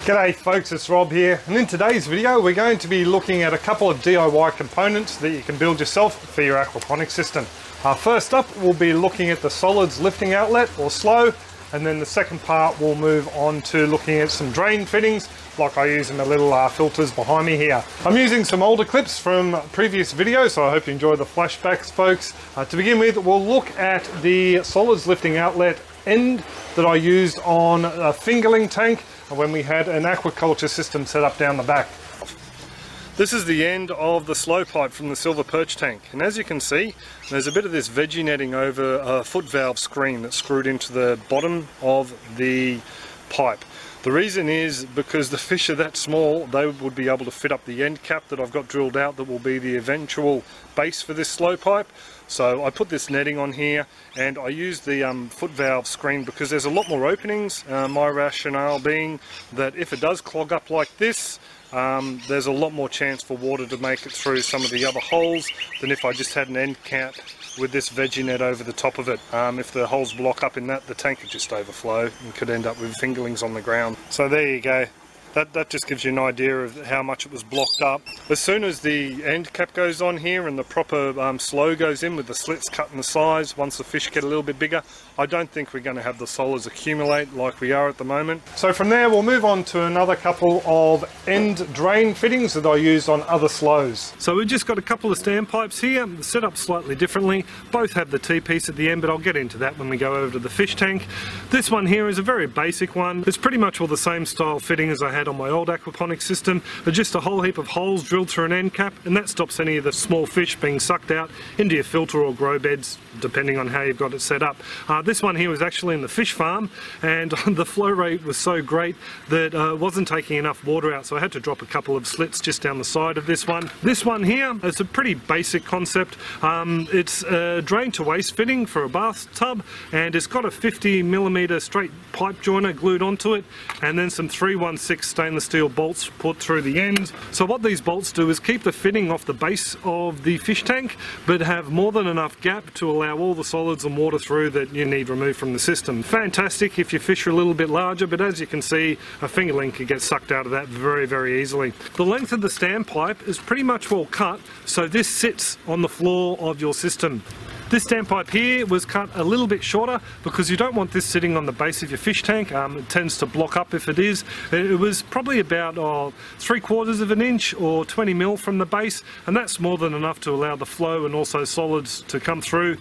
G'day folks, it's Rob here, and in today's video we're going to be looking at a couple of DIY components that you can build yourself for your aquaponics system. First up, we'll be looking at the solids lifting outlet, or SLO, and then the second part we'll move on to looking at some drain fittings like I use in the little filters behind me here. I'm using some older clips from previous videos, so I hope you enjoy the flashbacks, folks. To begin with, we'll look at the solids lifting outlet end that I used on a fingerling tank when we had an aquaculture system set up down the back. This is the end of the slow pipe from the silver perch tank, and as you can see there's a bit of this veggie netting over a foot valve screen that's screwed into the bottom of the pipe. The reason is because the fish are that small, they would be able to fit up the end cap that I've got drilled out that will be the eventual base for this slow pipe. So I put this netting on here, and I use the foot valve screen because there's a lot more openings. My rationale being that if it does clog up like this, there's a lot more chance for water to make it through some of the other holes than if I just had an end cap with this veggie net over the top of it. If the holes block up in that, the tank could just overflow and could end up with fingerlings on the ground. So there you go. That just gives you an idea of how much it was blocked up. As soon as the end cap goes on here and the proper slow goes in with the slits cut in the size, once the fish get a little bit bigger, I don't think we're going to have the solids accumulate like we are at the moment. So from there we'll move on to another couple of end drain fittings that I used on other slows. So we've just got a couple of standpipes here, set up slightly differently. Both have the T-piece at the end, but I'll get into that when we go over to the fish tank. This one here is a very basic one. It's pretty much all the same style fitting as I had on my old aquaponics system. There's just a whole heap of holes drilled through an end cap, and that stops any of the small fish being sucked out into your filter or grow beds, depending on how you've got it set up. This one here was actually in the fish farm, and the flow rate was so great that it wasn't taking enough water out, so I had to drop a couple of slits just down the side of this one. This one here is a pretty basic concept. It's a drain to waste fitting for a bathtub, and it's got a 50mm straight pipe joiner glued onto it, and then some 316 stainless steel bolts put through the end. So what these bolts do is keep the fitting off the base of the fish tank, but have more than enough gap to allow all the solids and water through that you need removed from the system. Fantastic if your fish are a little bit larger, but as you can see, a fingerling could get sucked out of that very easily. The length of the standpipe is pretty much well cut, so this sits on the floor of your system. This standpipe here was cut a little bit shorter because you don't want this sitting on the base of your fish tank. It tends to block up if it is. It was probably about 3/4 of an inch or 20mm from the base, and that's more than enough to allow the flow and also solids to come through,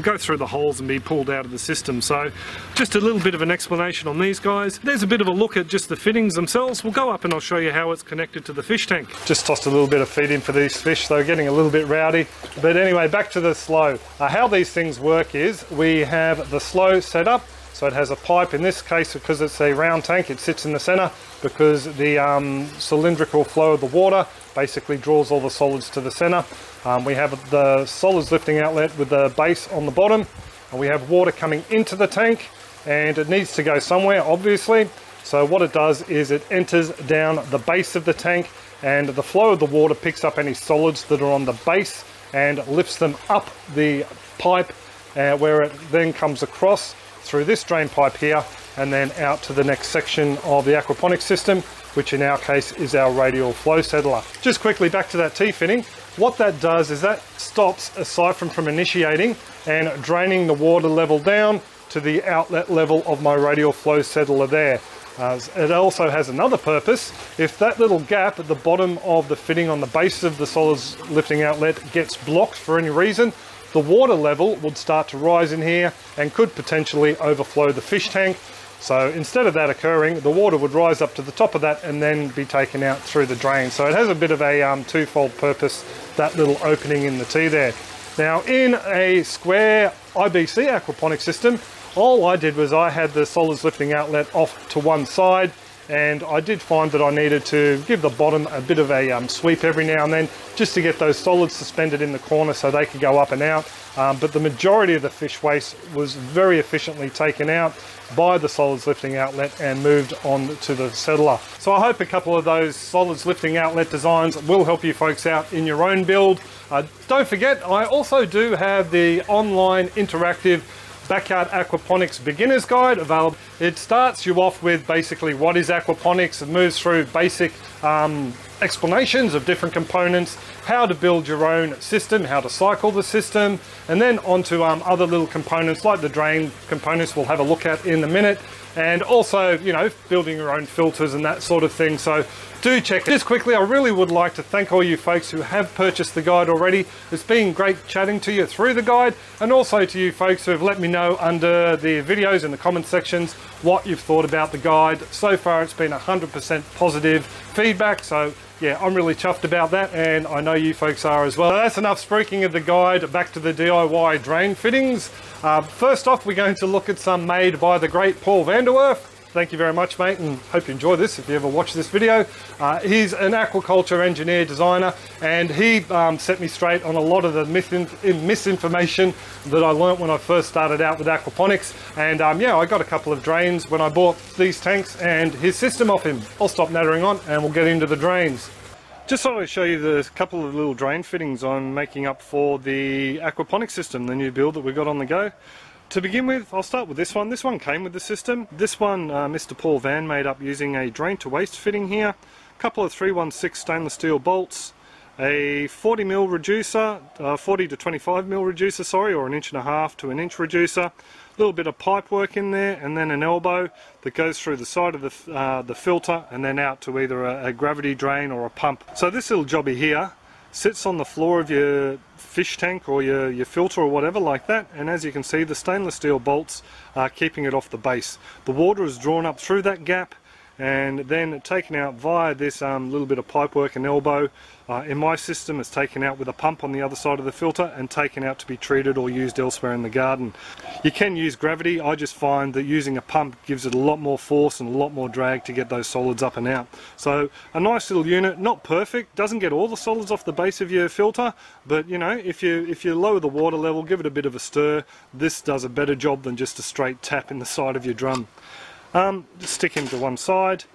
go through the holes and be pulled out of the system. So just a little bit of an explanation on these guys. There's a bit of a look at just the fittings themselves. We'll go up and I'll show you how it's connected to the fish tank. Just tossed a little bit of feed in for these fish. They're getting a little bit rowdy. But anyway, back to the slow. How these things work is we have the slow set up, so it has a pipe. In this case, because it's a round tank, it sits in the center because the cylindrical flow of the water basically draws all the solids to the center. We have the solids lifting outlet with the base on the bottom, and we have water coming into the tank, and it needs to go somewhere, obviously. So what it does is it enters down the base of the tank, and the flow of the water picks up any solids that are on the base and lifts them up the pipe, where it then comes across through this drain pipe here and then out to the next section of the aquaponics system, which in our case is our radial flow settler. Just quickly back to that T-fitting. What that does is that stops a siphon from initiating and draining the water level down to the outlet level of my radial flow settler there. It also has another purpose. If that little gap at the bottom of the fitting on the base of the solids lifting outlet gets blocked for any reason, the water level would start to rise in here and could potentially overflow the fish tank. So instead of that occurring, the water would rise up to the top of that and then be taken out through the drain. So it has a bit of a twofold purpose, that little opening in the T there. Now in a square IBC aquaponics system, all I did was I had the solids lifting outlet off to one side, and I did find that I needed to give the bottom a bit of a sweep every now and then just to get those solids suspended in the corner so they could go up and out. But the majority of the fish waste was very efficiently taken out by the solids lifting outlet and moved on to the settler. So I hope a couple of those solids lifting outlet designs will help you folks out in your own build. Don't forget, I also do have the online interactive Backyard Aquaponics Beginner's Guide available. It starts you off with basically what is aquaponics. It moves through basic explanations of different components, how to build your own system, how to cycle the system, and then onto other little components like the drain components we'll have a look at in a minute, and also, you know, building your own filters and that sort of thing. So do check it. Just quickly, I really would like to thank all you folks who have purchased the guide already. It's been great chatting to you through the guide, and also to you folks who have let me know under the videos in the comment sections what you've thought about the guide. So far it's been 100% positive feedback, so yeah, I'm really chuffed about that, and I know you folks are as well. So that's enough speaking of the guide, back to the DIY drain fittings. First off, we're going to look at some made by the great Paul Vanderwerf. Thank you very much, mate, and hope you enjoy this if you ever watch this video. He's an aquaculture engineer designer, and he set me straight on a lot of the misinformation that I learnt when I first started out with aquaponics. And yeah, I got a couple of drains when I bought these tanks and his system off him. I'll stop nattering on and we'll get into the drains. Just thought I'd show you the couple of little drain fittings I'm making up for the aquaponics system, the new build that we've got on the go. To begin with, I'll start with this one. This one came with the system. This one Mr. Paul Van made up using a drain to waste fitting here, a couple of 316 stainless steel bolts, a 40mm reducer, 40 to 25mm reducer, sorry, or 1.5 inch to 1 inch reducer, a little bit of pipe work in there, and then an elbow that goes through the side of the filter and then out to either a gravity drain or a pump. So this little jobby here sits on the floor of your fish tank or your filter or whatever like that, and as you can see, the stainless steel bolts are keeping it off the base. The water is drawn up through that gap and then taken out via this little bit of pipe work and elbow. In my system, it's taken out with a pump on the other side of the filter and taken out to be treated or used elsewhere in the garden. You can use gravity. I just find that using a pump gives it a lot more force and a lot more drag to get those solids up and out. So a nice little unit, not perfect, doesn't get all the solids off the base of your filter, but you know, if you lower the water level, give it a bit of a stir, this does a better job than just a straight tap in the side of your drum. Just stick him to one side.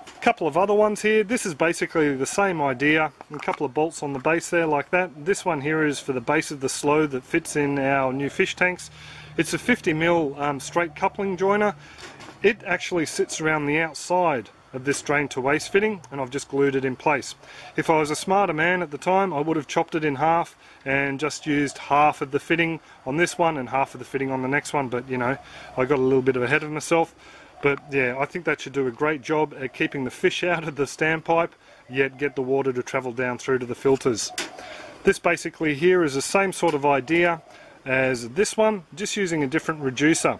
A couple of other ones here. This is basically the same idea. A couple of bolts on the base there like that. This one here is for the base of the slow that fits in our new fish tanks. It's a 50mm straight coupling joiner. It actually sits around the outside of this drain to waste fitting, and I've just glued it in place. If I was a smarter man at the time, I would have chopped it in half and just used half of the fitting on this one and half of the fitting on the next one, but you know, I got a little bit ahead of myself. But yeah, I think that should do a great job at keeping the fish out of the standpipe, yet get the water to travel down through to the filters. This basically here is the same sort of idea as this one, just using a different reducer.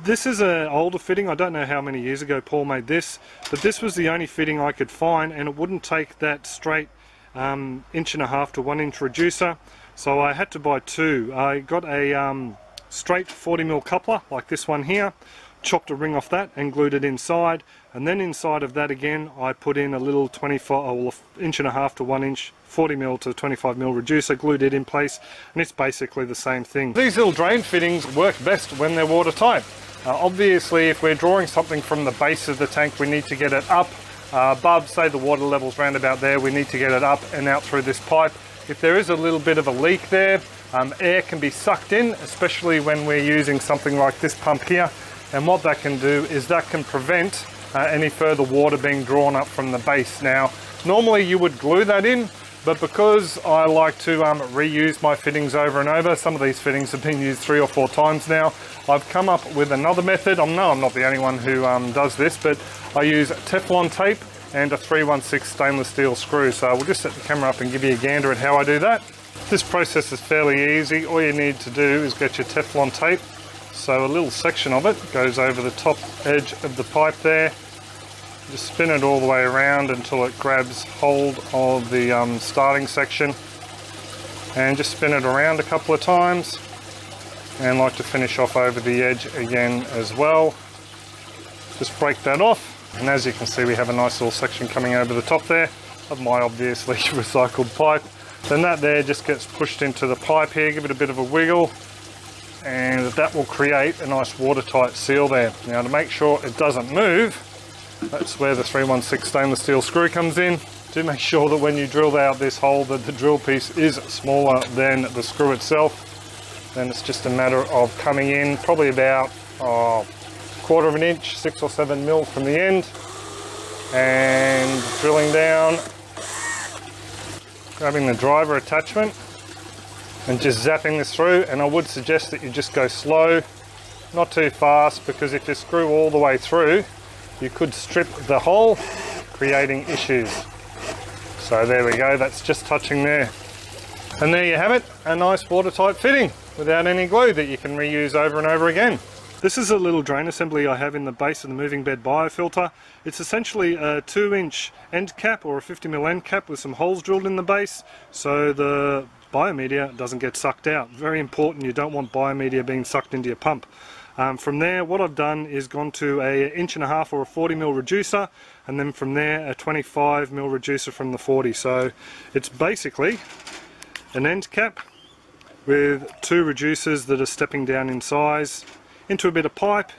This is an older fitting. I don't know how many years ago Paul made this, but this was the only fitting I could find, and it wouldn't take that straight 1.5 inch to 1 inch reducer, so I had to buy two. I got a straight 40mm coupler like this one here, chopped a ring off that and glued it inside, and then inside of that again I put in a little 1.5 inch to 1 inch 40mm to 25mm reducer, glued it in place, and it's basically the same thing. These little drain fittings work best when they're watertight. Obviously if we're drawing something from the base of the tank, we need to get it up above, say the water level's round about there, we need to get it up and out through this pipe. If there is a little bit of a leak there, air can be sucked in, especially when we're using something like this pump here. And what that can do is that can prevent any further water being drawn up from the base. Now, normally you would glue that in, but because I like to reuse my fittings over and over, some of these fittings have been used 3 or 4 times now, I've come up with another method. No, I'm not the only one who does this, but I use Teflon tape and a 316 stainless steel screw. So we'll just set the camera up and give you a gander at how I do that. This process is fairly easy. All you need to do is get your Teflon tape. So a little section of it goes over the top edge of the pipe there. Just spin it all the way around until it grabs hold of the starting section, and just spin it around a couple of times, and like to finish off over the edge again as well. Just break that off, and as you can see we have a nice little section coming over the top there of my obviously recycled pipe. Then that there just gets pushed into the pipe here, give it a bit of a wiggle, and that will create a nice watertight seal there. Now to make sure it doesn't move, that's where the 316 stainless steel screw comes in. Do make sure that when you drill out this hole that the drill piece is smaller than the screw itself. Then it's just a matter of coming in probably about quarter of an inch, 6 or 7 mil from the end, and drilling down, grabbing the driver attachment and just zapping this through. And I would suggest that you just go slow, not too fast, because if you screw all the way through, you could strip the hole, creating issues. So there we go, that's just touching there. And there you have it, a nice watertight fitting without any glue that you can reuse over and over again. This is a little drain assembly I have in the base of the moving bed biofilter. It's essentially a 2-inch end cap or a 50mm end cap with some holes drilled in the base so the biomedia doesn't get sucked out. Very important, you don't want biomedia being sucked into your pump. From there, what I've done is gone to a 1.5 inch or a 40mm reducer, and then from there a 25mm reducer from the 40. So it's basically an end cap with 2 reducers that are stepping down in size into a bit of pipe,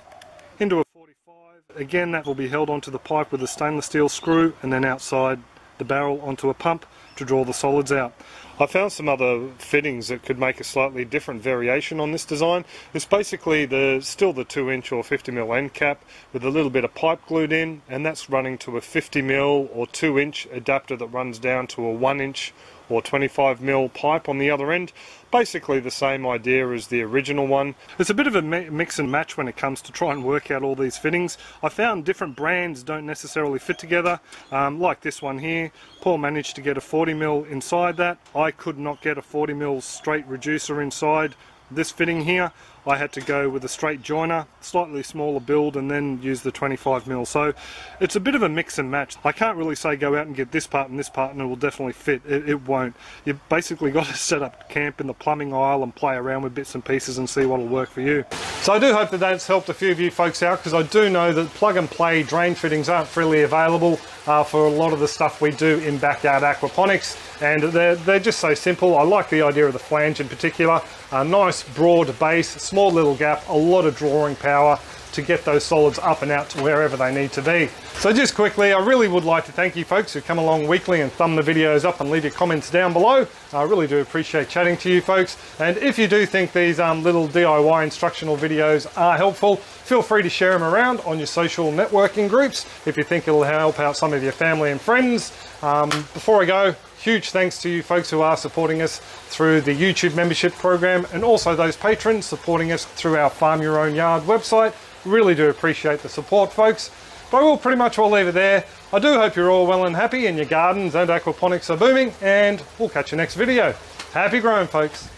into a 45. Again, that will be held onto the pipe with a stainless steel screw, and then outside the barrel onto a pump to draw the solids out. I found some other fittings that could make a slightly different variation on this design. It's basically still the 2-inch or 50mm end cap with a little bit of pipe glued in, and that's running to a 50mm or 2-inch adapter that runs down to a 1-inch or 25mm pipe on the other end. Basically the same idea as the original one. It's a bit of a mix and match when it comes to try and work out all these fittings. I found different brands don't necessarily fit together, like this one here. Paul managed to get a 40mm inside that. I could not get a 40mm straight reducer inside this fitting here. I had to go with a straight joiner, slightly smaller build, and then use the 25mm. So it's a bit of a mix and match. I can't really say go out and get this part and it will definitely fit. It won't. You've basically got to set up camp in the plumbing aisle and play around with bits and pieces and see what will work for you. So I do hope that that's helped a few of you folks out, because I do know that plug and play drain fittings aren't freely available for a lot of the stuff we do in Backyard Aquaponics, and they're just so simple. I like the idea of the flange in particular. A nice broad base, small little gap, a lot of drawing power to get those solids up and out to wherever they need to be. So just quickly, I really would like to thank you folks who come along weekly and thumb the videos up and leave your comments down below. I really do appreciate chatting to you folks. And if you do think these little DIY instructional videos are helpful, feel free to share them around on your social networking groups if you think it'll help out some of your family and friends. Before I go, huge thanks to you folks who are supporting us through the YouTube membership program, and also those patrons supporting us through our Farm Your Own Yard website. Really do appreciate the support, folks. But we'll pretty much all leave it there. I do hope you're all well and happy and your gardens and aquaponics are booming, and we'll catch you next video. Happy growing, folks.